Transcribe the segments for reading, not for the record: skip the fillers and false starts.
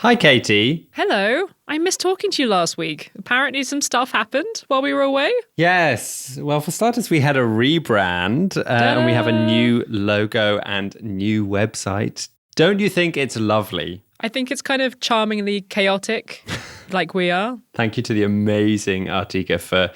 Hi, Katy. Hello. I missed talking to you last week. Apparently some stuff happened while we were away. Yes. Well, for starters, we had a rebrand and we have a new logo and new website. Don't you think it's lovely? I think it's kind of charmingly chaotic, like we are. Thank you to the amazing RTiiiKA for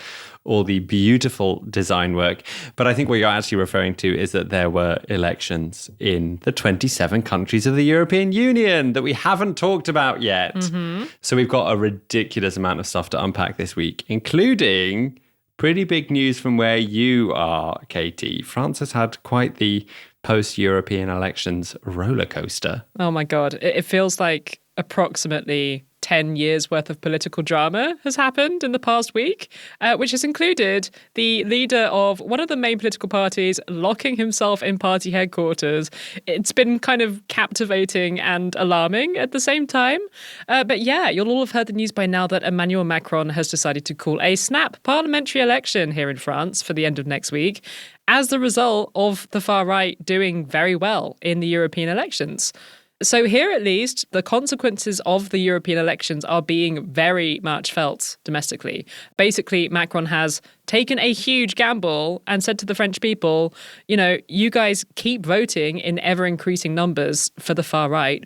all the beautiful design work. But I think what you're actually referring to is that there were elections in the 27 countries of the European Union that we haven't talked about yet. Mm-hmm. So we've got a ridiculous amount of stuff to unpack this week, including pretty big news from where you are, Katy. France has had quite the post-European elections roller coaster. Oh my God. It feels like approximately 10 years worth of political drama has happened in the past week, which has included the leader of one of the main political parties locking himself in party headquarters. It's been kind of captivating and alarming at the same time. But yeah, you'll all have heard the news by now that Emmanuel Macron has decided to call a snap parliamentary election here in France for the end of next week, as the result of the far right doing very well in the European elections. So here, at least, the consequences of the European elections are being very much felt domestically. Basically, Macron has taken a huge gamble and said to the French people, you know, you guys keep voting in ever-increasing numbers for the far right.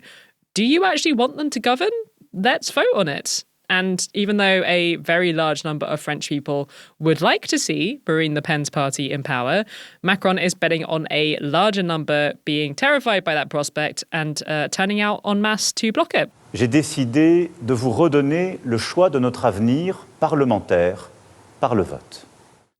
Do you actually want them to govern? Let's vote on it. And even though a very large number of French people would like to see Marine Le Pen's party in power, Macron is betting on a larger number being terrified by that prospect and turning out en masse to block it. J'ai décidé de vous redonner le choix de notre avenir parlementaire par le vote.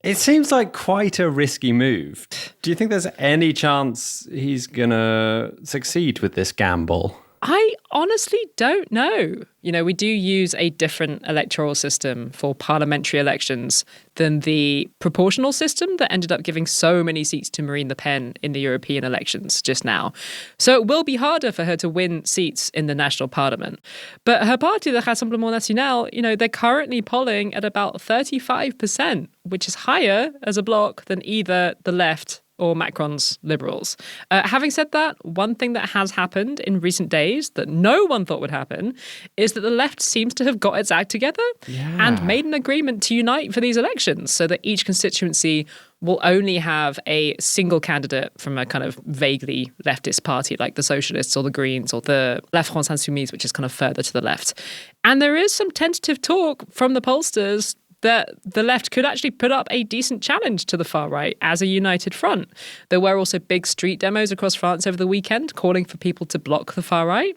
It seems like quite a risky move. Do you think there's any chance he's going to succeed with this gamble? I honestly don't know. You know, we do use a different electoral system for parliamentary elections than the proportional system that ended up giving so many seats to Marine Le Pen in the European elections just now. So it will be harder for her to win seats in the national parliament. But her party, the Rassemblement National, you know, they're currently polling at about 35%, which is higher as a bloc than either the left or Macron's Liberals. Having said that, one thing that has happened in recent days that no one thought would happen is that the left seems to have got its act together and made an agreement to unite for these elections so that each constituency will only have a single candidate from a kind of vaguely leftist party like the Socialists or the Greens or the La France Insoumise, which is kind of further to the left. And there is some tentative talk from the pollsters that the left could actually put up a decent challenge to the far right as a united front. There were also big street demos across France over the weekend calling for people to block the far right.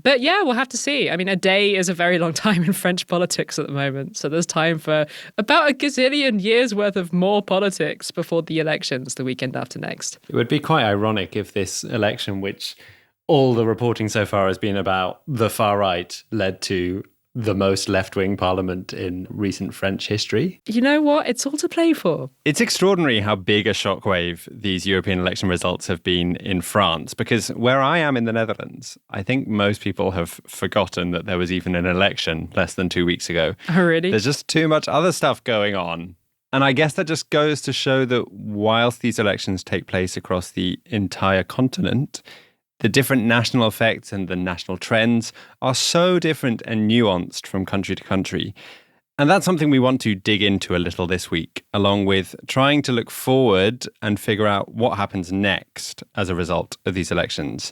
But yeah, we'll have to see. I mean, a day is a very long time in French politics at the moment. So there's time for about a gazillion years worth of more politics before the elections the weekend after next. It would be quite ironic if this election, which all the reporting so far has been about the far right, led to the most left-wing parliament in recent French history. You know what? It's all to play for. It's extraordinary how big a shockwave these European election results have been in France, because where I am in the Netherlands, I think most people have forgotten that there was even an election less than 2 weeks ago. Oh, really? There's just too much other stuff going on. And I guess that just goes to show that whilst these elections take place across the entire continent, the different national effects and the national trends are so different and nuanced from country to country. And that's something we want to dig into a little this week, along with trying to look forward and figure out what happens next as a result of these elections.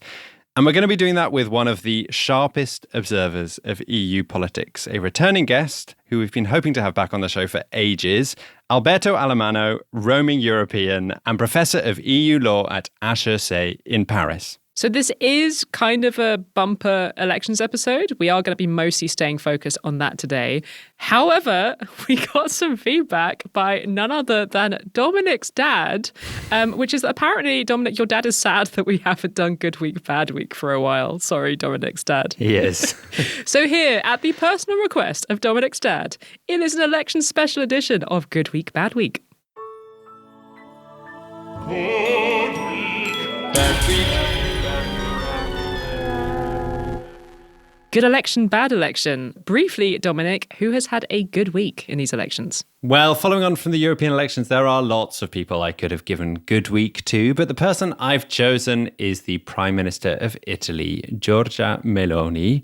And we're going to be doing that with one of the sharpest observers of EU politics, a returning guest who we've been hoping to have back on the show for ages, Alberto Alemmano, roaming European and professor of EU law at HEC in Paris. So this is kind of a bumper elections episode. We are going to be mostly staying focused on that today. However, we got some feedback by none other than Dominic's dad, which is apparently, Dominic, your dad is sad that we haven't done Good Week, Bad Week for a while. Sorry, Dominic's dad. He is. So here, at the personal request of Dominic's dad, it is an election special edition of Good Week, Bad Week. Good Week, Bad Week. Good election, bad election. Briefly, Dominic, who has had a good week in these elections? Well, following on from the European elections, there are lots of people I could have given good week to, but the person I've chosen is the Prime Minister of Italy, Giorgia Meloni,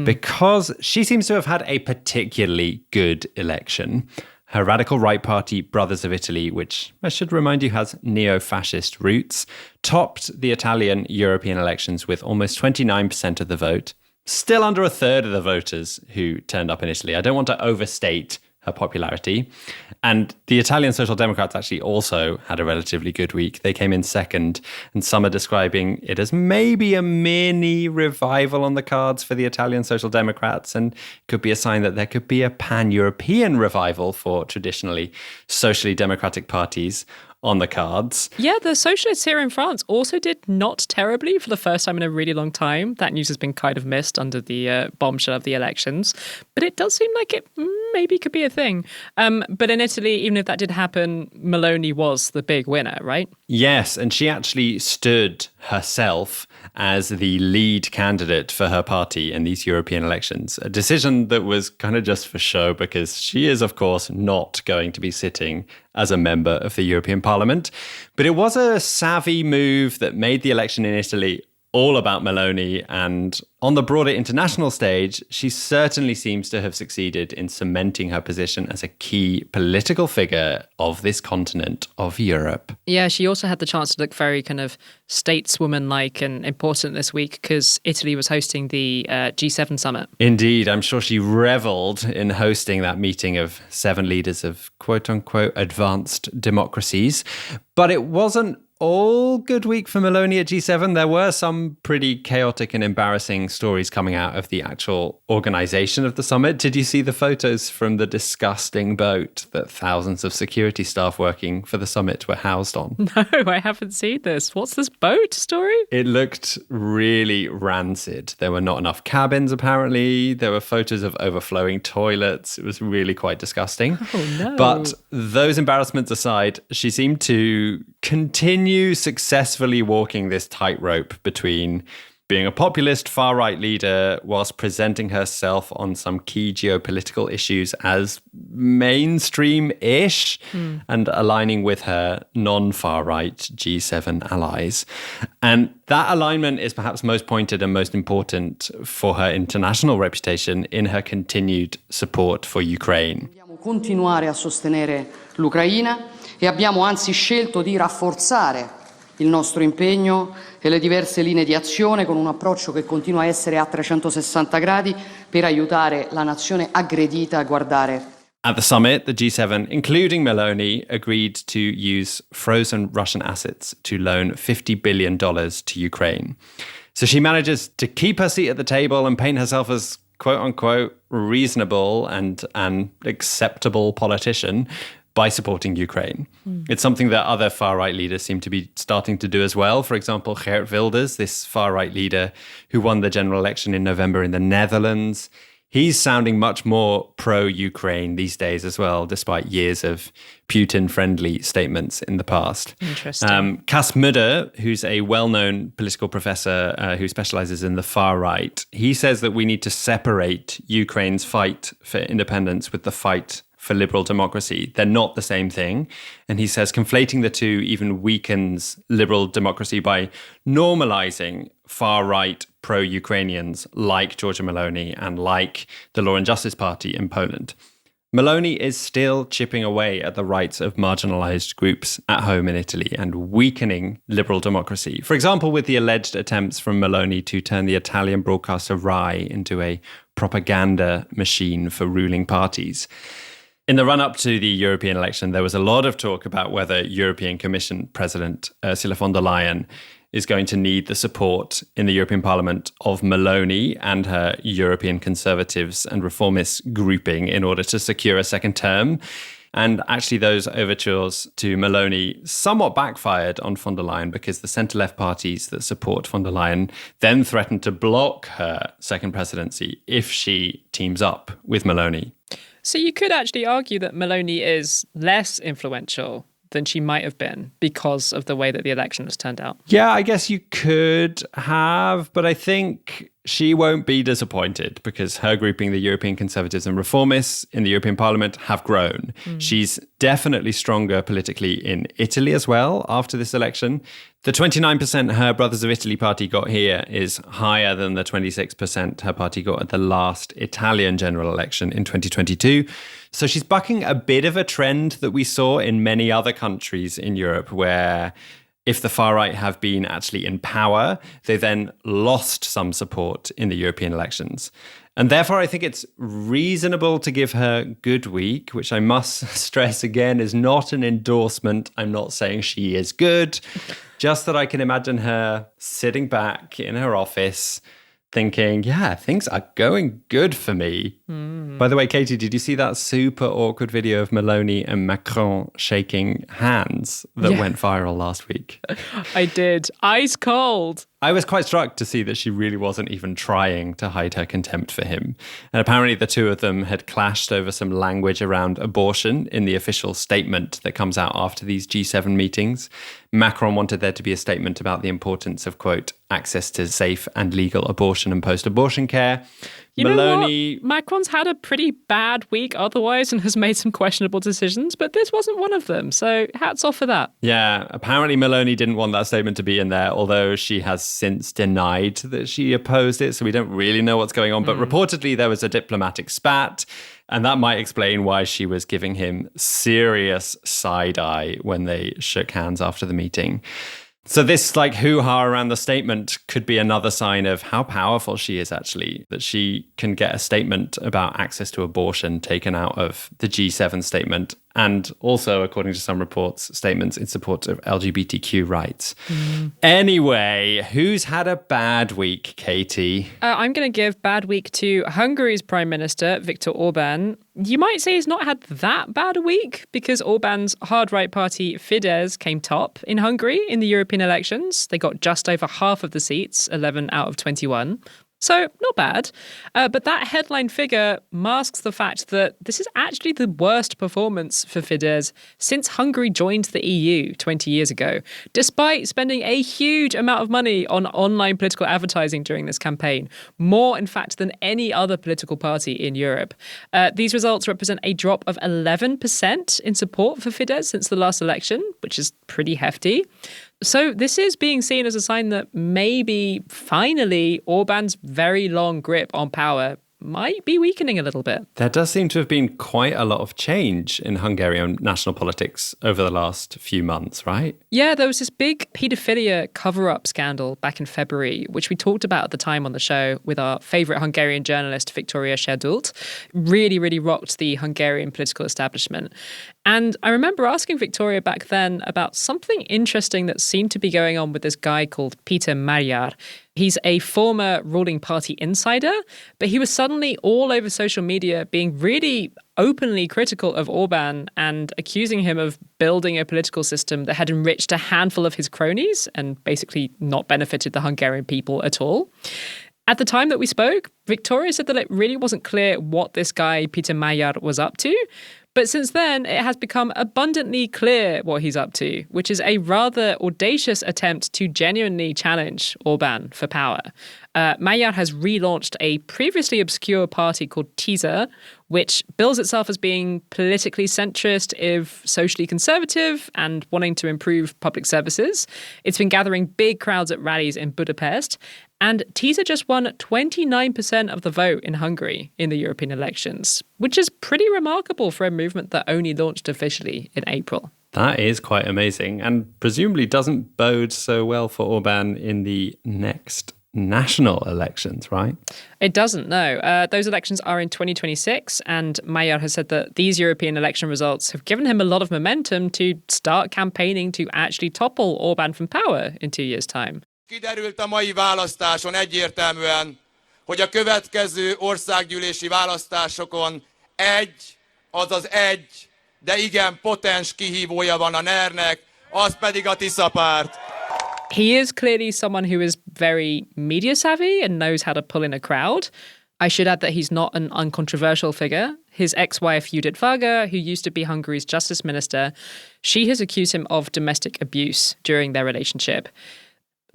because she seems to have had a particularly good election. Her radical right party, Brothers of Italy, which I should remind you has neo-fascist roots, topped the Italian European elections with almost 29% of the vote. Still under a third of the voters who turned up in Italy. I don't want to overstate her popularity. And the Italian Social Democrats actually also had a relatively good week. They came in second, and some are describing it as maybe a mini revival on the cards for the Italian Social Democrats, and could be a sign that there could be a pan-European revival for traditionally socially democratic parties on the cards. Yeah, the socialists here in France also did not terribly for the first time in a really long time. That news has been kind of missed under the bombshell of the elections. But it does seem like it maybe could be a thing. But in Italy, even if that did happen, Meloni was the big winner, right? Yes, and she actually stood herself as the lead candidate for her party in these European elections. A decision that was kind of just for show because she is, of course, not going to be sitting as a member of the European Parliament. But it was a savvy move that made the election in Italy all about Meloni, and on the broader international stage, she certainly seems to have succeeded in cementing her position as a key political figure of this continent of Europe. Yeah, she also had the chance to look very kind of stateswoman-like and important this week because Italy was hosting the G7 summit. Indeed, I'm sure she reveled in hosting that meeting of 7 leaders of quote-unquote advanced democracies. But it wasn't all good week for Meloni at G7. There were some pretty chaotic and embarrassing stories coming out of the actual organization of the summit. Did you see the photos from the disgusting boat that thousands of security staff working for the summit were housed on? No, I haven't seen this. What's this boat story? It looked really rancid. There were not enough cabins, apparently. There were photos of overflowing toilets. It was really quite disgusting. Oh, no. But those embarrassments aside, she seemed to continue successfully walking this tightrope between being a populist far-right leader whilst presenting herself on some key geopolitical issues as mainstream-ish and aligning with her non-far-right G7 allies. And that alignment is perhaps most pointed and most important for her international reputation in her continued support for Ukraine. Dobbiamo continuare a sostenere l'Ucraina e abbiamo anzi scelto di rafforzare il nostro impegno e le diverse linee di azione con un approccio che continua a essere a 360 gradi per aiutare la nazione aggredita a guardare. At the summit, the G7, including Meloni, agreed to use frozen Russian assets to loan $50 billion to Ukraine. So she manages to keep her seat at the table and paint herself as quote-unquote reasonable and an acceptable politician by supporting Ukraine. It's something that other far-right leaders seem to be starting to do as well. For example, Geert Wilders, this far-right leader who won the general election in November in the Netherlands, he's sounding much more pro-Ukraine these days as well, despite years of Putin-friendly statements in the past. Interesting. Cas Mudde, who's a well-known political professor who specializes in the far right, he says that we need to separate Ukraine's fight for independence with the fight for liberal democracy. They're not the same thing. And he says conflating the two even weakens liberal democracy by normalizing far-right pro-Ukrainians like Giorgia Meloni and like the Law and Justice Party in Poland. Meloni is still chipping away at the rights of marginalized groups at home in Italy and weakening liberal democracy. For example, with the alleged attempts from Meloni to turn the Italian broadcaster RAI into a propaganda machine for ruling parties. In the run-up to the European election, there was a lot of talk about whether European Commission President Ursula von der Leyen is going to need the support in the European Parliament of Meloni and her European Conservatives and Reformists grouping in order to secure a second term. And actually those overtures to Meloni somewhat backfired on von der Leyen because the centre-left parties that support von der Leyen then threatened to block her second presidency if she teams up with Meloni. So you could actually argue that Meloni is less influential than she might have been because of the way that the election has turned out. Yeah, I guess you could have, but I think she won't be disappointed because her grouping, the European Conservatives and Reformists in the European Parliament, have grown. She's definitely stronger politically in Italy as well after this election. The 29% her Brothers of Italy party got here is higher than the 26% her party got at the last Italian general election in 2022. So she's bucking a bit of a trend that we saw in many other countries in Europe where if the far right have been actually in power, they then lost some support in the European elections. And therefore, I think it's reasonable to give her good week, which I must stress again is not an endorsement. I'm not saying she is good, just that I can imagine her sitting back in her office thinking, yeah, things are going good for me. By the way, Katy, did you see that super awkward video of Meloni and Macron shaking hands that went viral last week? I did. Ice cold. I was quite struck to see that she really wasn't even trying to hide her contempt for him. And apparently the two of them had clashed over some language around abortion in the official statement that comes out after these G7 meetings. Macron wanted there to be a statement about the importance of, quote, access to safe and legal abortion and post-abortion care. You know what? Macron's had a pretty bad week otherwise and has made some questionable decisions, but this wasn't one of them. So hats off for that. Yeah, apparently Meloni didn't want that statement to be in there, although she has since denied that she opposed it. So we don't really know what's going on. But reportedly there was a diplomatic spat. And that might explain why she was giving him serious side eye when they shook hands after the meeting. So this like hoo-ha around the statement could be another sign of how powerful she is actually, that she can get a statement about access to abortion taken out of the G7 statement and also, according to some reports, statements in support of LGBTQ rights. Anyway, who's had a bad week, Katy? I'm going to give bad week to Hungary's Prime Minister, Viktor Orbán. You might say he's not had that bad a week because Orbán's hard-right party Fidesz came top in Hungary in the European elections. They got just over half of the seats, 11 out of 21. So, not bad. But that headline figure masks the fact that this is actually the worst performance for Fidesz since Hungary joined the EU 20 years ago, despite spending a huge amount of money on online political advertising during this campaign, more, in fact, than any other political party in Europe. These results represent a drop of 11% in support for Fidesz since the last election, which is pretty hefty. So this is being seen as a sign that maybe, finally, Orbán's very long grip on power might be weakening a little bit. There does seem to have been quite a lot of change in Hungarian national politics over the last few months, right? Yeah, there was this big paedophilia cover-up scandal back in February, which we talked about at the time on the show with our favourite Hungarian journalist, Victoria Serdult. Really, really rocked the Hungarian political establishment. And I remember asking Victoria back then about something interesting that seemed to be going on with this guy called Peter Magyar. He's a former ruling party insider, but he was suddenly all over social media being really openly critical of Orbán and accusing him of building a political system that had enriched a handful of his cronies and basically not benefited the Hungarian people at all. At the time that we spoke, Victoria said that it really wasn't clear what this guy Peter Magyar was up to. But since then, it has become abundantly clear what he's up to, which is a rather audacious attempt to genuinely challenge Orbán for power. Magyar has relaunched a previously obscure party called RTiiiKA, which bills itself as being politically centrist, if socially conservative, and wanting to improve public services. It's been gathering big crowds at rallies in Budapest. And RTiiiKA just won 29% of the vote in Hungary in the European elections, which is pretty remarkable for a movement that only launched officially in April. That is quite amazing and presumably doesn't bode so well for Orbán in the next national elections, right? It doesn't, no. Those elections are in 2026, and Magyar has said that these European election results have given him a lot of momentum to start campaigning to actually topple Orbán from power in 2 years' time. Kiderült a mai választáson egyértelműen, hogy a következő országgyűlési választásokon azaz egy, de igen potens kihívója van a NER-nek, az pedig a Tisza párt. He is clearly someone who is very media savvy and knows how to pull in a crowd. I should add that he's not an uncontroversial figure. His ex-wife, Judit Varga, who used to be Hungary's justice minister, she has accused him of domestic abuse during their relationship.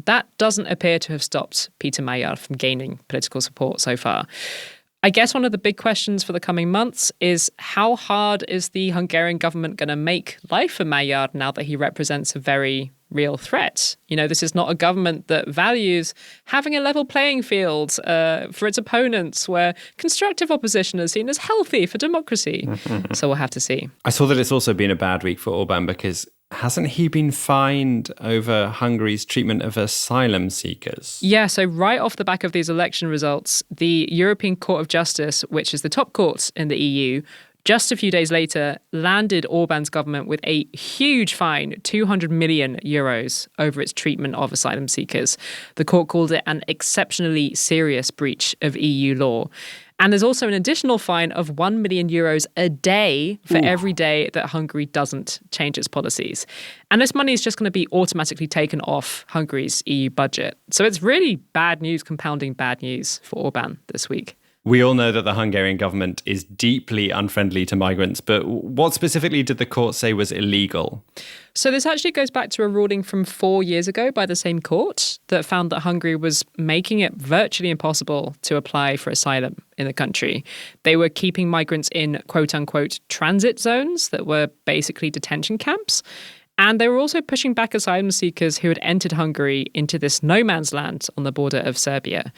That doesn't appear to have stopped Peter Magyar from gaining political support so far. I guess one of the big questions for the coming months is how hard is the Hungarian government going to make life for Magyar now that he represents a very real threat? You know, this is not a government that values having a level playing field for its opponents, where constructive opposition is seen as healthy for democracy. So we'll have to see. I saw that it's also been a bad week for Orbán because hasn't he been fined over Hungary's treatment of asylum seekers? Yeah, so right off the back of these election results, the European Court of Justice, which is the top court in the EU, just a few days later, landed Orbán's government with a huge fine, 200 million euros, over its treatment of asylum seekers. The court called it an exceptionally serious breach of EU law. And there's also an additional fine of 1 million euros a day for every day that Hungary doesn't change its policies. And this money is just going to be automatically taken off Hungary's EU budget. So it's really bad news compounding bad news for Orbán this week. We all know that the Hungarian government is deeply unfriendly to migrants, but what specifically did the court say was illegal? So this actually goes back to a ruling from 4 years ago by the same court that found that Hungary was making it virtually impossible to apply for asylum in the country. They were keeping migrants in quote-unquote transit zones that were basically detention camps. And they were also pushing back asylum seekers who had entered Hungary into this no man's land on the border of Serbia.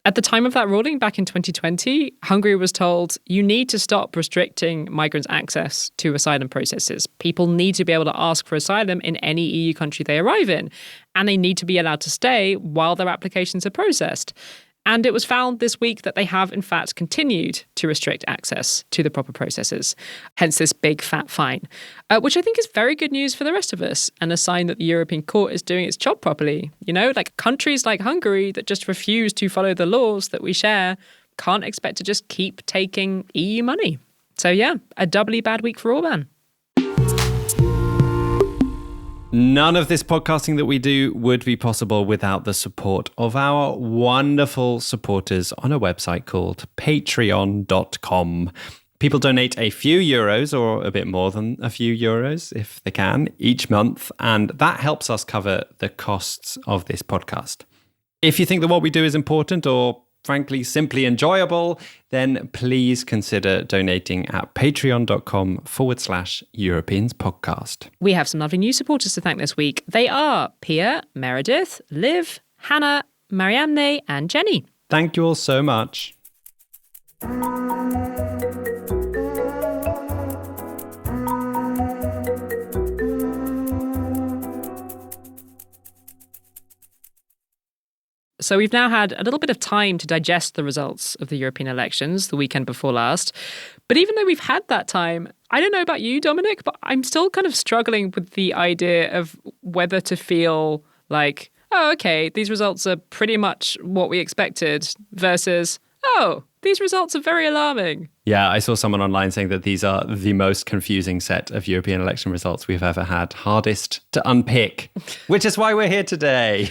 At the time of that ruling back in 2020, Hungary was told, you need to stop restricting migrants' access to asylum processes. People need to be able to ask for asylum in any EU country they arrive in, and they need to be allowed to stay while their applications are processed. And it was found this week that they have, in fact, continued to restrict access to the proper processes, hence this big fat fine, which I think is very good news for the rest of us and a sign that the European Court is doing its job properly. You know, like countries like Hungary that just refuse to follow the laws that we share can't expect to just keep taking EU money. So yeah, a doubly bad week for Orbán. None of this podcasting that we do would be possible without the support of our wonderful supporters on a website called patreon.com. People donate a few euros or a bit more than a few euros, if they can, each month, and that helps us cover the costs of this podcast. If you think that what we do is important or frankly, simply enjoyable, then please consider donating at patreon.com/Europeans podcast. We have some lovely new supporters to thank this week. They are Pia, Meredith, Liv, Hannah, Mariamne, and Jenny. Thank you all so much. So we've now had a little bit of time to digest the results of the European elections the weekend before last. But even though we've had that time, I don't know about you, Dominic, but I'm still kind of struggling with the idea of whether to feel like, oh, okay, these results are pretty much what we expected versus, oh, these results are very alarming. Yeah, I saw someone online saying that these are the most confusing set of European election results we've ever had. Hardest to unpick, which is why we're here today.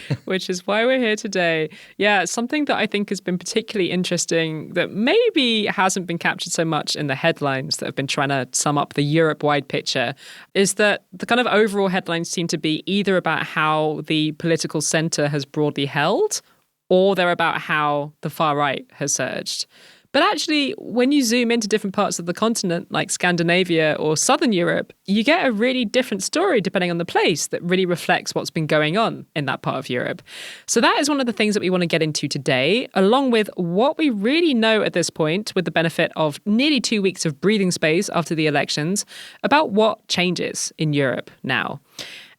Yeah, something that I think has been particularly interesting that maybe hasn't been captured so much in the headlines that have been trying to sum up the Europe-wide picture is that the kind of overall headlines seem to be either about how the political centre has broadly held or they're about how the far right has surged. But actually, when you zoom into different parts of the continent, like Scandinavia or Southern Europe, you get a really different story depending on the place that really reflects what's been going on in that part of Europe. So that is one of the things that we want to get into today, along with what we really know at this point, with the benefit of nearly 2 weeks of breathing space after the elections, about what changes in Europe now.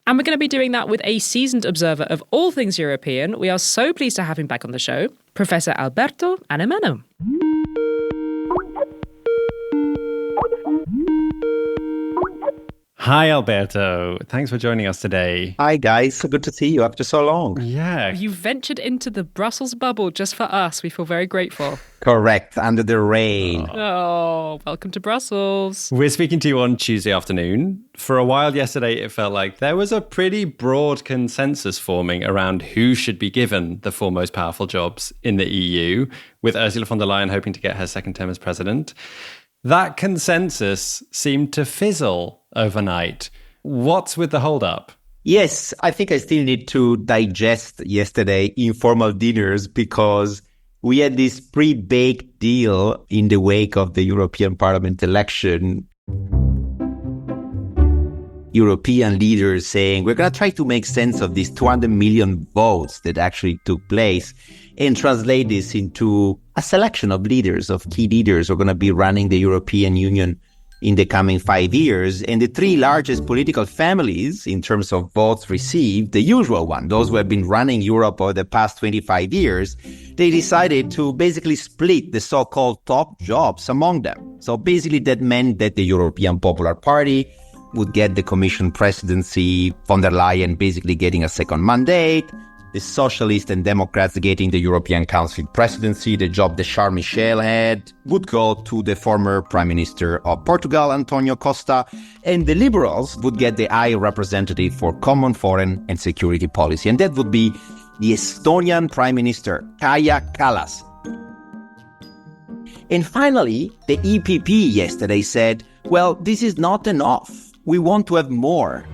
And we're going to be doing that with a seasoned observer of all things European. We are so pleased to have him back on the show, Professor Alberto Alemmano. Hi, Alberto. Thanks for joining us today. Hi, guys. So good to see you after so long. Yeah. You ventured into the Brussels bubble just for us. We feel very grateful. Correct. Under the rain. Oh, welcome to Brussels. We're speaking to you on Tuesday afternoon. For a while yesterday, it felt like there was a pretty broad consensus forming around who should be given the four most powerful jobs in the EU, with Ursula von der Leyen hoping to get her second term as president. That consensus seemed to fizzle overnight. What's with the hold-up? Yes, I think I still need to digest yesterday informal dinners because we had this pre-baked deal in the wake of the European Parliament election. European leaders saying, we're going to try to make sense of these 200 million votes that actually took place and translate this into a selection of leaders, of key leaders who are going to be running the European Union in the coming 5 years. And the three largest political families in terms of votes received, the usual one, those who have been running Europe over the past 25 years, they decided to basically split the so-called top jobs among them. So basically that meant that the European Popular Party would get the Commission presidency, von der Leyen basically getting a second mandate, the Socialists and Democrats getting the European Council presidency, the job that Charles Michel had, would go to the former Prime Minister of Portugal, Antonio Costa, and the Liberals would get the High Representative for Common Foreign and Security Policy, and that would be the Estonian Prime Minister, Kaja Kallas. And finally, the EPP yesterday said, well, this is not enough. We want to have more.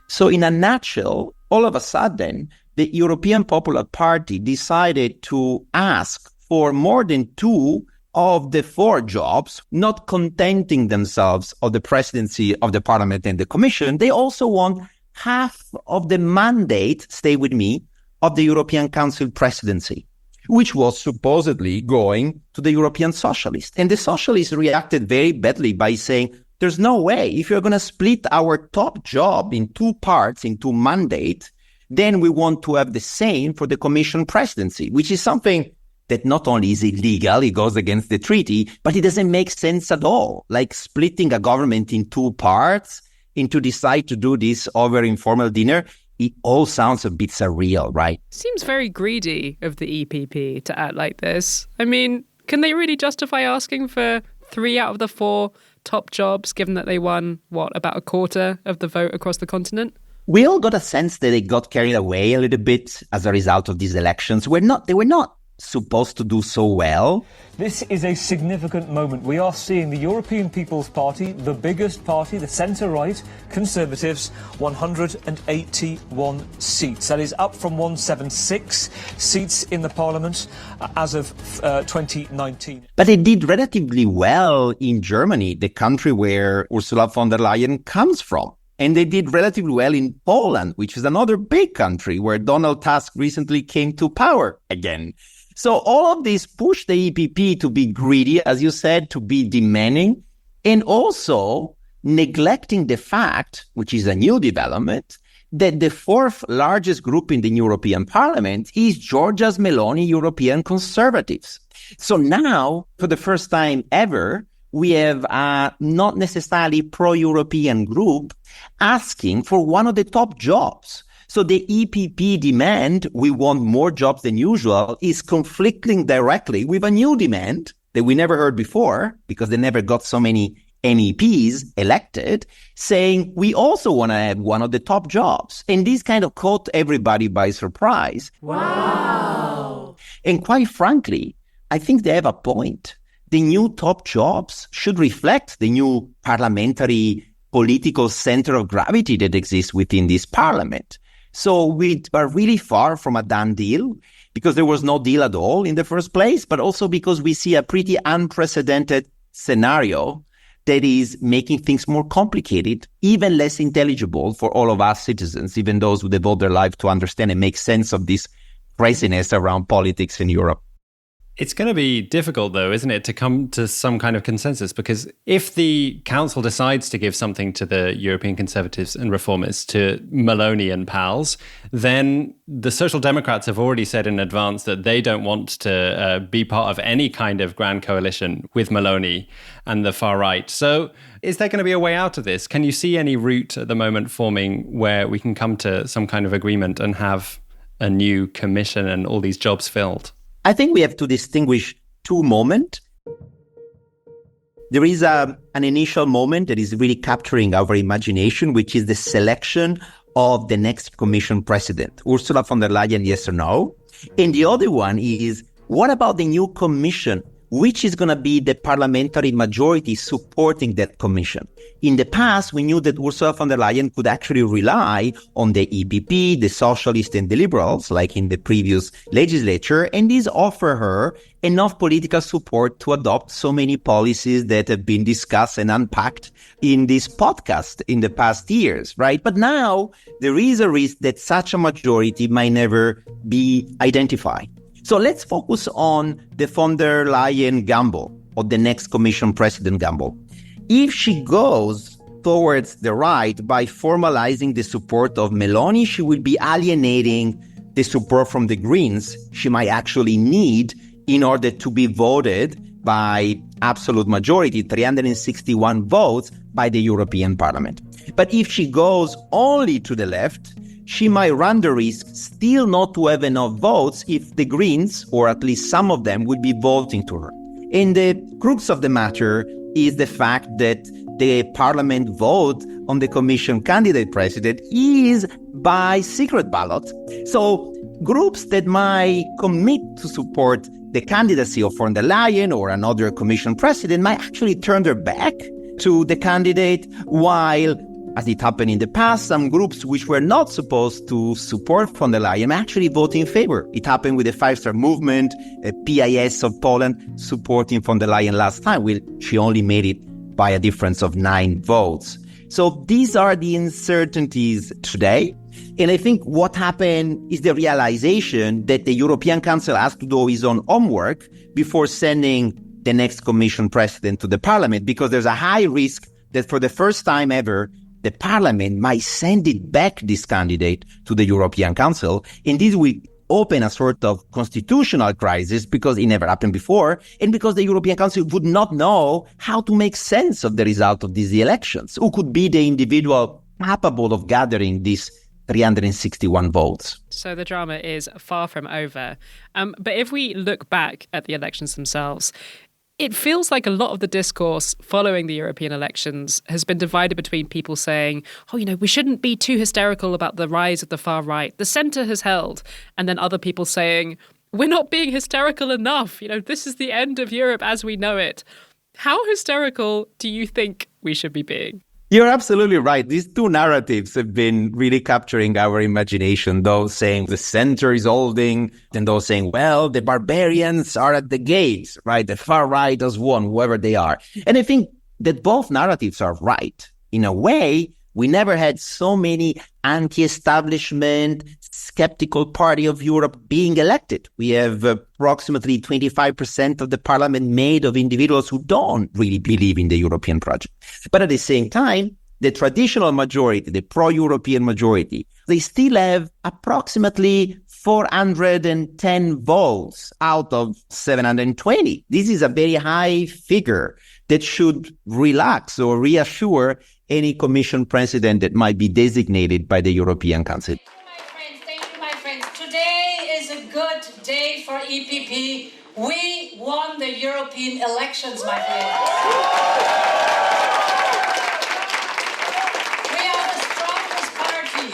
So in a nutshell, all of a sudden, the European Popular Party decided to ask for more than 2 of the 4 jobs, not contenting themselves of the presidency of the Parliament and the Commission. They also want half of the mandate, stay with me, of the European Council presidency, which was supposedly going to the European Socialists. And the Socialists reacted very badly by saying, there's no way. If you're going to split our top job in 2 parts, in 2 mandates, then we want to have the same for the Commission presidency, which is something that not only is illegal, it goes against the treaty, but it doesn't make sense at all. Like splitting a government in 2 parts and to decide to do this over informal dinner, it all sounds a bit surreal, right? Seems very greedy of the EPP to act like this. I mean, can they really justify asking for 3 out of the 4 top jobs, given that they won, about a quarter of the vote across the continent? We all got a sense that they got carried away a little bit as a result of these elections. They were not supposed to do so well. This is a significant moment. We are seeing the European People's Party, the biggest party, the centre-right, Conservatives, 181 seats. That is up from 176 seats in the Parliament as of 2019. But they did relatively well in Germany, the country where Ursula von der Leyen comes from. And they did relatively well in Poland, which is another big country where Donald Tusk recently came to power again. So all of this pushed the EPP to be greedy, as you said, to be demanding, and also neglecting the fact, which is a new development, that the 4th largest group in the European Parliament is Giorgia Meloni European Conservatives. So now, for the first time ever, we have a not necessarily pro-European group asking for one of the top jobs. So the EPP demand, we want more jobs than usual, is conflicting directly with a new demand that we never heard before, because they never got so many MEPs elected, saying we also want to have one of the top jobs. And this kind of caught everybody by surprise. Wow. And quite frankly, I think they have a point. The new top jobs should reflect the new parliamentary political center of gravity that exists within this parliament. So we are really far from a done deal, because there was no deal at all in the first place, but also because we see a pretty unprecedented scenario that is making things more complicated, even less intelligible for all of us citizens, even those who devote their life to understand and make sense of this craziness around politics in Europe. It's going to be difficult, though, isn't it, to come to some kind of consensus? Because if the council decides to give something to the European Conservatives and Reformists, to Meloni and pals, then the Social Democrats have already said in advance that they don't want to be part of any kind of grand coalition with Meloni and the far right. So is there going to be a way out of this? Can you see any route at the moment forming where we can come to some kind of agreement and have a new commission and all these jobs filled? I think we have to distinguish 2 moments. There is an initial moment that is really capturing our imagination, which is the selection of the next Commission president, Ursula von der Leyen, yes or no? And the other one is, what about the new Commission? which is going to be the parliamentary majority supporting that commission. In the past, we knew that Ursula von der Leyen could actually rely on the EPP, the Socialists and the Liberals, like in the previous legislature, and this offer her enough political support to adopt so many policies that have been discussed and unpacked in this podcast in the past years, right? But now there is a risk that such a majority might never be identified. So let's focus on the von der Leyen gamble, or the next Commission President gamble. If she goes towards the right by formalizing the support of Meloni, she will be alienating the support from the Greens she might actually need in order to be voted by absolute majority, 361 votes by the European Parliament. But if she goes only to the left, she might run the risk still not to have enough votes if the Greens, or at least some of them, would be voting to her. And the crux of the matter is the fact that the Parliament vote on the Commission candidate president is by secret ballot. So groups that might commit to support the candidacy of von der Leyen or another Commission president might actually turn their back to the candidate, while, as it happened in the past, some groups which were not supposed to support von der Leyen actually vote in favor. It happened with the Five-Star Movement, PIS of Poland supporting von der Leyen last time. Well, she only made it by a difference of 9 votes. So these are the uncertainties today. And I think what happened is the realization that the European Council has to do its own homework before sending the next Commission president to the Parliament, because there's a high risk that for the first time ever, the Parliament might send it back, this candidate, to the European Council. And this will open a sort of constitutional crisis, because it never happened before, and because the European Council would not know how to make sense of the result of these elections. Who could be the individual capable of gathering these 361 votes? So the drama is far from over. But if we look back at the elections themselves, it feels like a lot of the discourse following the European elections has been divided between people saying, we shouldn't be too hysterical about the rise of the far right. The centre has held. And then other people saying, we're not being hysterical enough. This is the end of Europe as we know it. How hysterical do you think we should be being? You're absolutely right. These two narratives have been really capturing our imagination, those saying the center is holding, and those saying, well, the barbarians are at the gates, right? The far right has won, whoever they are. And I think that both narratives are right. In a way, we never had so many anti-establishment, skeptical party of Europe being elected. We have approximately 25% of the parliament made of individuals who don't really believe in the European project. But at the same time, the traditional majority, the pro-European majority, they still have approximately 410 votes out of 720. This is a very high figure that should relax or reassure any Commission president that might be designated by the European Council. Thank you, my friends. Today is a good day for EPP. We won the European elections, my friends. We are the strongest party.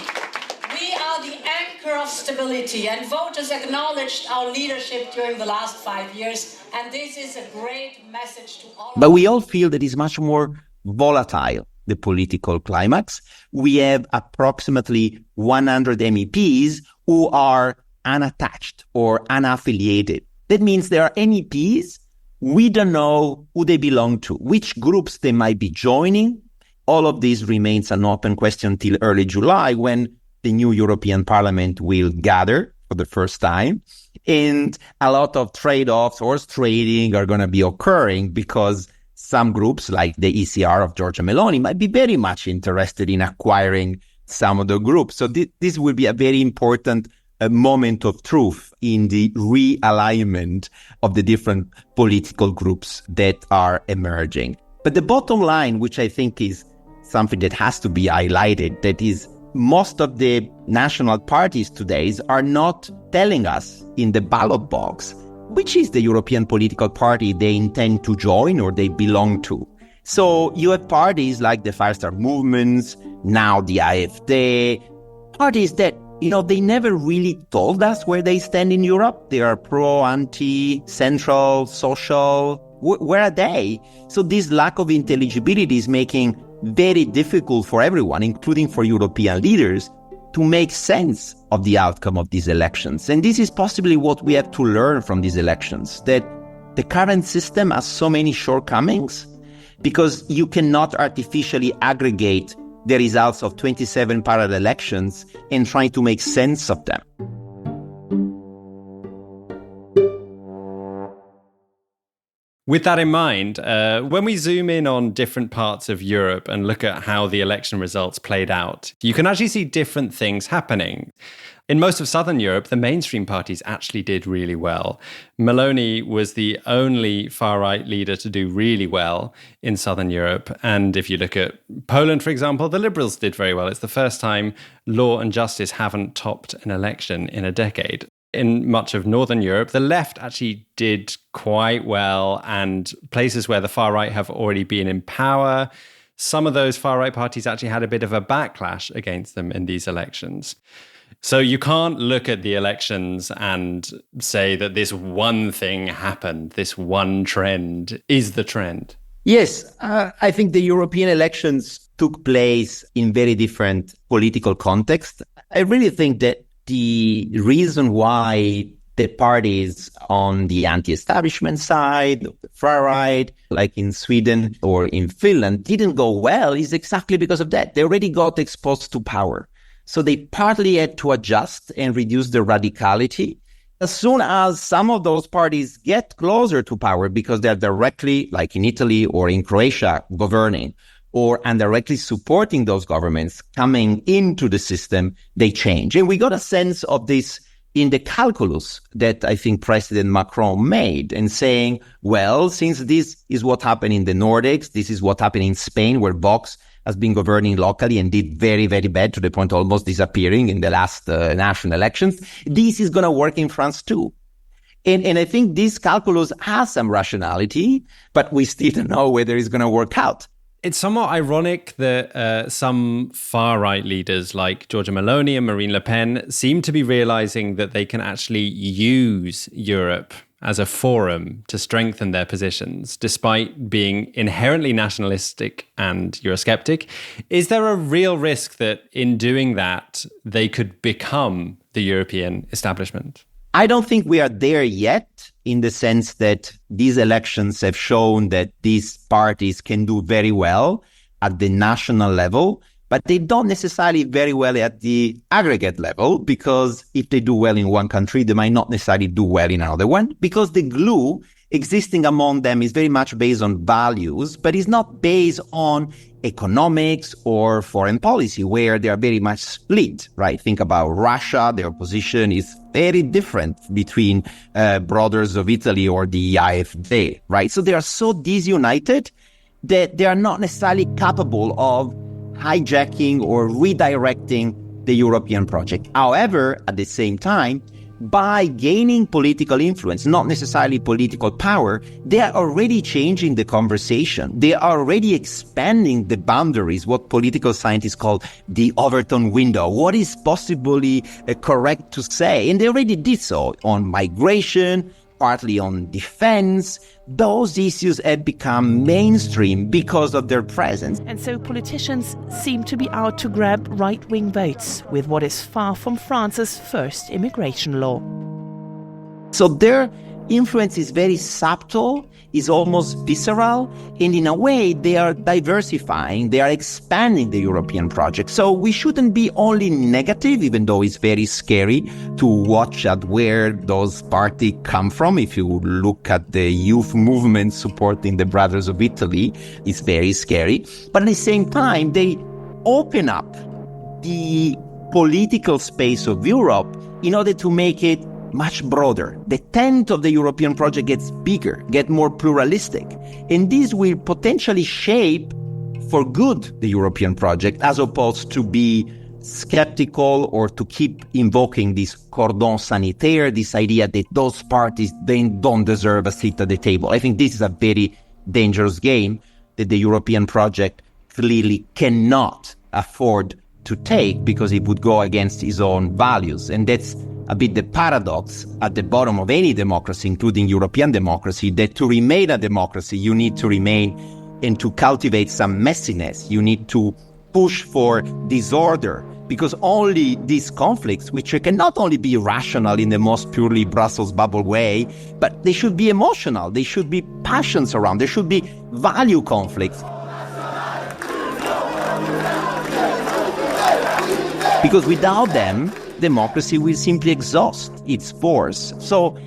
We are the anchor of stability, and voters acknowledged our leadership during the last 5 years, and this is a great message to all. But we all feel that it's much more volatile, the political climax. We have approximately 100 MEPs who are unattached or unaffiliated. That means there are MEPs, we don't know who they belong to, which groups they might be joining. All of this remains an open question till early July, when the new European Parliament will gather for the first time. And a lot of trade-offs or trading are going to be occurring, because some groups, like the ECR of Giorgia Meloni, might be very much interested in acquiring some of the groups. So this will be a very important moment of truth in the realignment of the different political groups that are emerging. But the bottom line, which I think is something that has to be highlighted, that is, most of the national parties today are not telling us in the ballot box which is the European political party they intend to join or they belong to. So you have parties like the Five-Star Movements, now the AfD, parties that they never really told us where they stand in Europe. They are pro, anti, central, social. Where are they? So this lack of intelligibility is making very difficult for everyone, including for European leaders, to make sense of the outcome of these elections. And this is possibly what we have to learn from these elections, that the current system has so many shortcomings because you cannot artificially aggregate the results of 27 parallel elections and try to make sense of them. With that in mind, when we zoom in on different parts of Europe and look at how the election results played out, you can actually see different things happening. In most of Southern Europe, the mainstream parties actually did really well. Meloni was the only far-right leader to do really well in Southern Europe. And if you look at Poland, for example, the Liberals did very well. It's the first time Law and Justice haven't topped an election in a decade. In much of Northern Europe, the left actually did quite well, and places where the far right have already been in power, some of those far right parties actually had a bit of a backlash against them in these elections. So you can't look at the elections and say that this one thing happened, this one trend is the trend. Yes, I think the European elections took place in very different political contexts. I really think that the reason why the parties on the anti-establishment side, the far right, like in Sweden or in Finland, didn't go well is exactly because of that. They already got exposed to power. So they partly had to adjust and reduce their radicality. As soon as some of those parties get closer to power because they're directly, like in Italy or in Croatia, governing, or indirectly supporting those governments coming into the system, they change. And we got a sense of this in the calculus that I think President Macron made and saying, well, since this is what happened in the Nordics, this is what happened in Spain, where Vox has been governing locally and did very, very bad to the point of almost disappearing in the last national elections, this is going to work in France too. And I think this calculus has some rationality, but we still don't know whether it's going to work out. It's somewhat ironic that some far-right leaders like Giorgia Meloni and Marine Le Pen seem to be realizing that they can actually use Europe as a forum to strengthen their positions, despite being inherently nationalistic and Eurosceptic. Is there a real risk that in doing that, they could become the European establishment? I don't think we are there yet, in the sense that these elections have shown that these parties can do very well at the national level, but they don't necessarily very well at the aggregate level, because if they do well in one country, they might not necessarily do well in another one, because the glue existing among them is very much based on values, but is not based on economics or foreign policy, where they are very much split, right? Think about Russia. Their position is very different between Brothers of Italy or the AfD, right? So they are so disunited that they are not necessarily capable of hijacking or redirecting the European project. However, at the same time, by gaining political influence, not necessarily political power, they are already changing the conversation. They are already expanding the boundaries, what political scientists call the Overton window. What is possibly correct to say? And they already did so on migration, partly on defense. Those issues have become mainstream because of their presence. And so politicians seem to be out to grab right-wing votes with what is far from France's first immigration law. So their influence is very subtle, is almost visceral, and in a way they are diversifying, they are expanding the European project. So we shouldn't be only negative, even though it's very scary to watch at where those parties come from. If you look at the youth movement supporting the Brothers of Italy, it's very scary. But at the same time, they open up the political space of Europe in order to make it much broader. The tent of the European project gets bigger, get more pluralistic. And this will potentially shape for good the European project, as opposed to be skeptical or to keep invoking this cordon sanitaire, this idea that those parties then don't deserve a seat at the table. I think this is a very dangerous game that the European project clearly cannot afford to take because it would go against his own values. And that's a bit the paradox at the bottom of any democracy, including European democracy, that to remain a democracy, you need to remain and to cultivate some messiness. You need to push for disorder, because only these conflicts, which can not only be rational in the most purely Brussels bubble way, but they should be emotional, they should be passions around, there should be value conflicts. Because without them, democracy will simply exhaust its force. So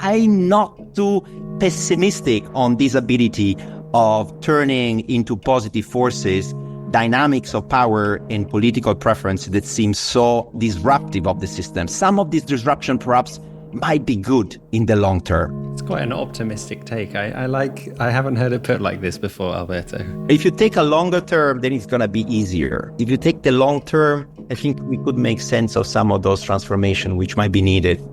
I'm not too pessimistic on this ability of turning into positive forces dynamics of power and political preference that seem so disruptive of the system. Some of this disruption perhaps might be good in the long term. It's quite an optimistic take. I haven't heard it put like this before, Alberto. If you take a longer term, then it's going to be easier. If you take the long term, I think we could make sense of some of those transformations which might be needed.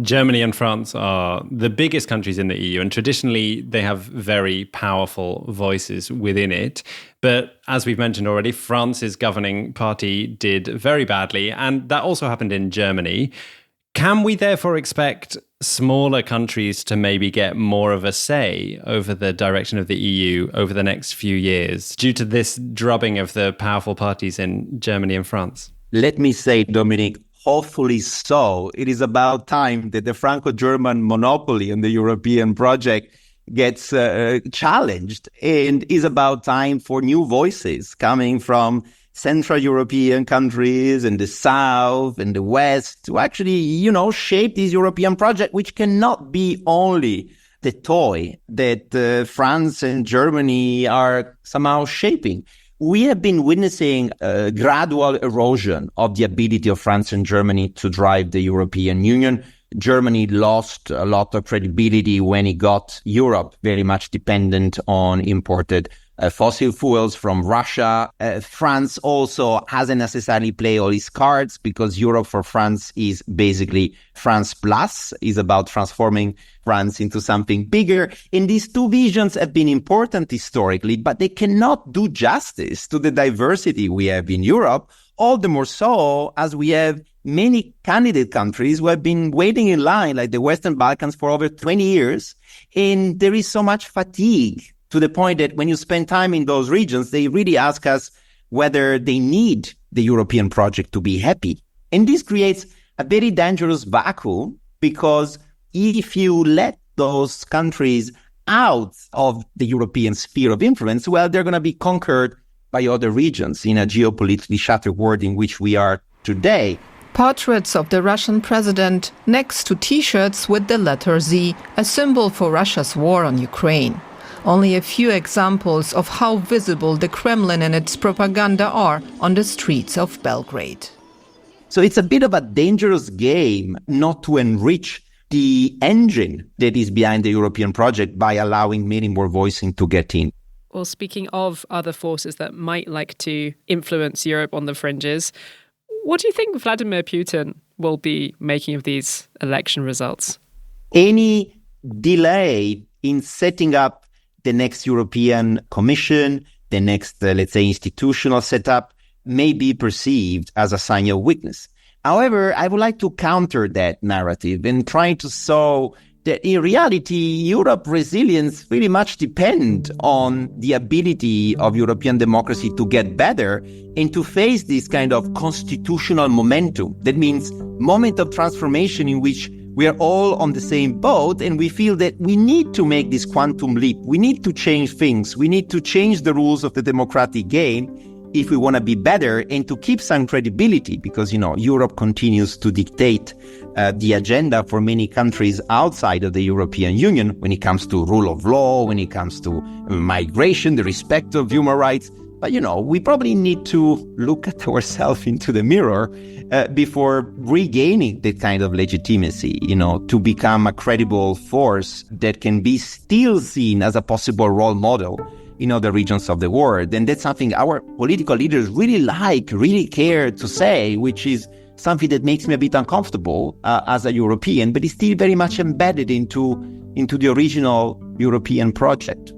Germany and France are the biggest countries in the EU, and traditionally they have very powerful voices within it. But as we've mentioned already, France's governing party did very badly, and that also happened in Germany. Can we therefore expect smaller countries to maybe get more of a say over the direction of the EU over the next few years due to this drubbing of the powerful parties in Germany and France? Let me say, Dominic, hopefully so. It is about time that the Franco-German monopoly on the European project gets challenged, and is about time for new voices coming from Central European countries and the South and the West to actually, shape this European project, which cannot be only the toy that France and Germany are somehow shaping. We have been witnessing a gradual erosion of the ability of France and Germany to drive the European Union. Germany lost a lot of credibility when it got Europe very much dependent on imported fossil fuels from Russia. France also hasn't necessarily played all its cards, because Europe for France is basically France Plus, is about transforming France into something bigger. And these two visions have been important historically, but they cannot do justice to the diversity we have in Europe, all the more so as we have many candidate countries who have been waiting in line, like the Western Balkans, for over 20 years. And there is so much fatigue, to the point that when you spend time in those regions, they really ask us whether they need the European project to be happy. And this creates a very dangerous vacuum, because if you let those countries out of the European sphere of influence, well, they're going to be conquered by other regions in a geopolitically shattered world in which we are today. Portraits of the Russian president next to T-shirts with the letter Z, a symbol for Russia's war on Ukraine. Only a few examples of how visible the Kremlin and its propaganda are on the streets of Belgrade. So it's a bit of a dangerous game not to enrich the engine that is behind the European project by allowing many more voices to get in. Well, speaking of other forces that might like to influence Europe on the fringes, what do you think Vladimir Putin will be making of these election results? Any delay in setting up the next European Commission, the next, institutional setup, may be perceived as a sign of weakness. However, I would like to counter that narrative and try to show that in reality, Europe's resilience really much depends on the ability of European democracy to get better and to face this kind of constitutional momentum. That means moment of transformation in which we are all on the same boat, and we feel that we need to make this quantum leap. We need to change things. We need to change the rules of the democratic game if we want to be better and to keep some credibility, because, Europe continues to dictate the agenda for many countries outside of the European Union when it comes to rule of law, when it comes to migration, the respect of human rights. But, we probably need to look at ourselves into the mirror before regaining that kind of legitimacy, to become a credible force that can be still seen as a possible role model in other regions of the world. And that's something our political leaders really care to say, which is something that makes me a bit uncomfortable as a European, but is still very much embedded into the original European project.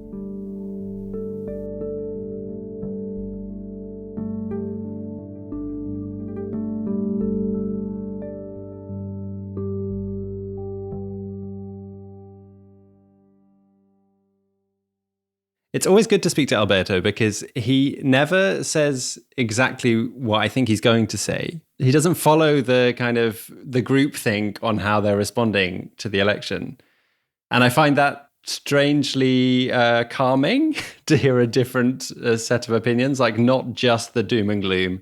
It's always good to speak to Alberto because he never says exactly what I think he's going to say. He doesn't follow the kind of the groupthink on how they're responding to the election. And I find that strangely calming to hear a different set of opinions, like not just the doom and gloom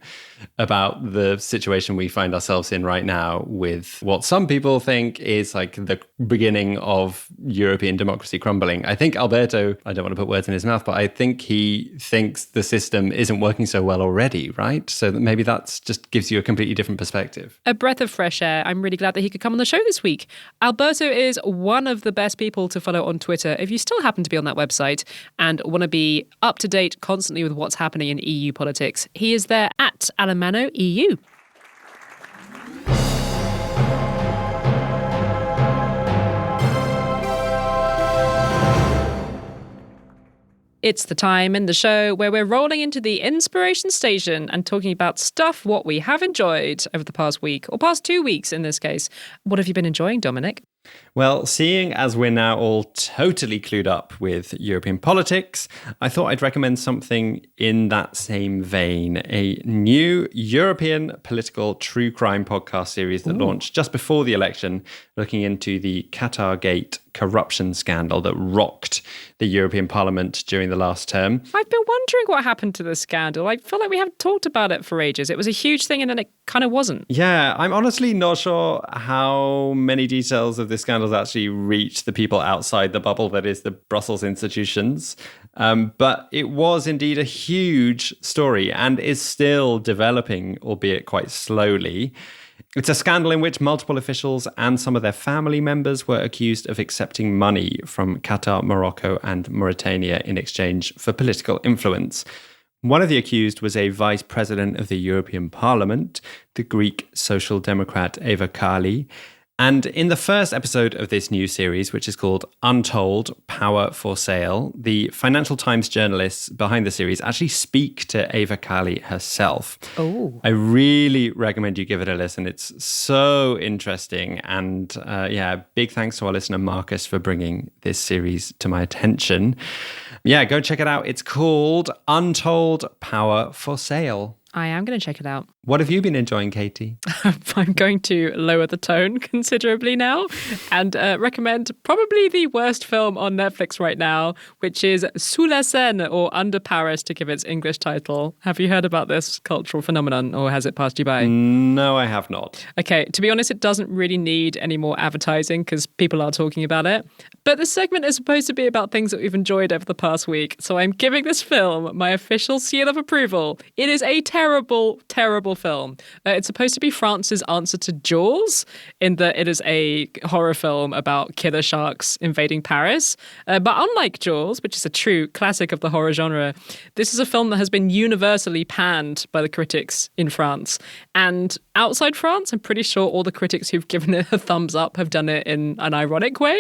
about the situation we find ourselves in right now with what some people think is like the beginning of European democracy crumbling. I think Alberto, I don't want to put words in his mouth, but I think he thinks the system isn't working so well already, right? So that maybe that's just gives you a completely different perspective. A breath of fresh air. I'm really glad that he could come on the show this week. Alberto is one of the best people to follow on Twitter if you still happen to be on that website and want to be up to date constantly with what's happening in EU politics. He is there at Alemmano EU. It's the time in the show where we're rolling into the inspiration station and talking about stuff what we have enjoyed over the past week, or past 2 weeks in this case. What have you been enjoying, Dominic? Well, seeing as we're now all totally clued up with European politics, I thought I'd recommend something in that same vein. A new European political true crime podcast series that launched just before the election, looking into the Qatargate corruption scandal that rocked the European Parliament during the last term. I've been wondering what happened to this scandal. I feel like we haven't talked about it for ages. It was a huge thing and then it kind of wasn't. Yeah, I'm honestly not sure how many details of this scandal actually reached the people outside the bubble that is the Brussels institutions. But it was indeed a huge story and is still developing, albeit quite slowly. It's a scandal in which multiple officials and some of their family members were accused of accepting money from Qatar, Morocco, and Mauritania in exchange for political influence. One of the accused was a vice president of the European Parliament, the Greek Social Democrat Eva Kaly. And in the first episode of this new series, which is called Untold: Power for Sale, the Financial Times journalists behind the series actually speak to Eva Kaly herself. Oh. I really recommend you give it a listen. It's so interesting. And big thanks to our listener Marcus for bringing this series to my attention. Yeah, go check it out. It's called Untold: Power for Sale. I am going to check it out. What have you been enjoying, Katy? I'm going to lower the tone considerably now and recommend probably the worst film on Netflix right now, which is Sous la Seine, or Under Paris, to give its English title. Have you heard about this cultural phenomenon, or has it passed you by? No, I have not. Okay, to be honest, it doesn't really need any more advertising because people are talking about it. But this segment is supposed to be about things that we've enjoyed over the past week, so I'm giving this film my official seal of approval. It is a terrible, terrible film. It's supposed to be France's answer to Jaws, in that it is a horror film about killer sharks invading Paris. But unlike Jaws, which is a true classic of the horror genre, this is a film that has been universally panned by the critics in France. And outside France, I'm pretty sure all the critics who've given it a thumbs up have done it in an ironic way.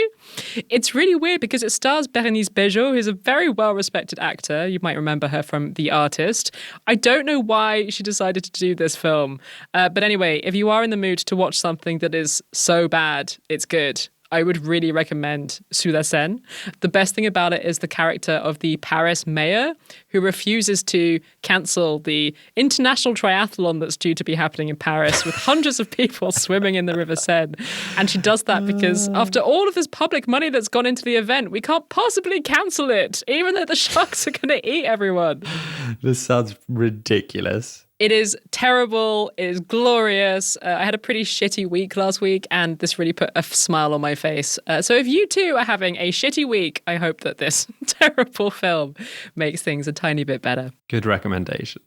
It's really weird because it stars Bérénice Bejo, who's a very well-respected actor. You might remember her from The Artist. I don't know why she decided to do this film. But anyway, if you are in the mood to watch something that is so bad, it's good. I would really recommend Sous la Seine. The best thing about it is the character of the Paris mayor, who refuses to cancel the international triathlon that's due to be happening in Paris with hundreds of people swimming in the River Seine. And she does that because after all of this public money that's gone into the event, we can't possibly cancel it, even though the sharks are going to eat everyone. This sounds ridiculous. It is terrible. It is glorious. I had a pretty shitty week last week, and this really put a smile on my face. So if you too are having a shitty week, I hope that this terrible film makes things a tiny bit better. Good recommendation.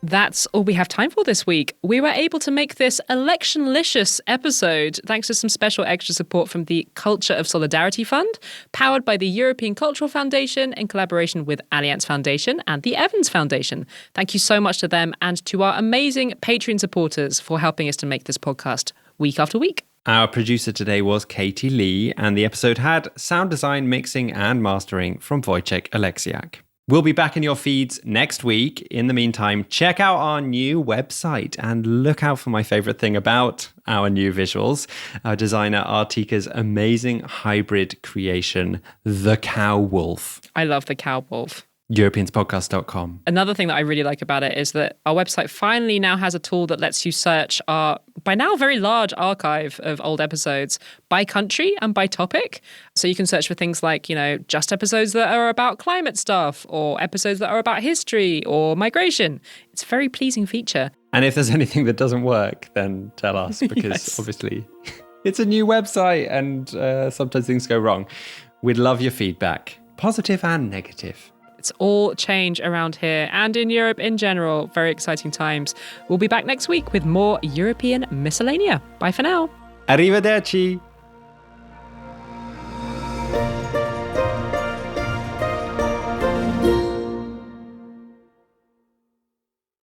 That's all we have time for this week. We were able to make this election-licious episode thanks to some special extra support from the Culture of Solidarity Fund, powered by the European Cultural Foundation in collaboration with Allianz Foundation and the Evans Foundation. Thank you so much to them and to our amazing Patreon supporters for helping us to make this podcast week after week. Our producer today was Katy Lee, and the episode had sound design, mixing, and mastering from Wojciech Oleksiak. We'll be back in your feeds next week. In the meantime, check out our new website and look out for my favorite thing about our new visuals, our designer RTiiiKA's amazing hybrid creation, the Cow Wolf. I love the Cow Wolf. Europeanspodcast.com. Another thing that I really like about it is that our website finally now has a tool that lets you search our, by now, very large archive of old episodes by country and by topic. So you can search for things like, just episodes that are about climate stuff or episodes that are about history or migration. It's a very pleasing feature. And if there's anything that doesn't work, then tell us, because obviously it's a new website and sometimes things go wrong. We'd love your feedback, positive and negative. It's all change around here and in Europe in general. Very exciting times. We'll be back next week with more European miscellanea. Bye for now. Arrivederci.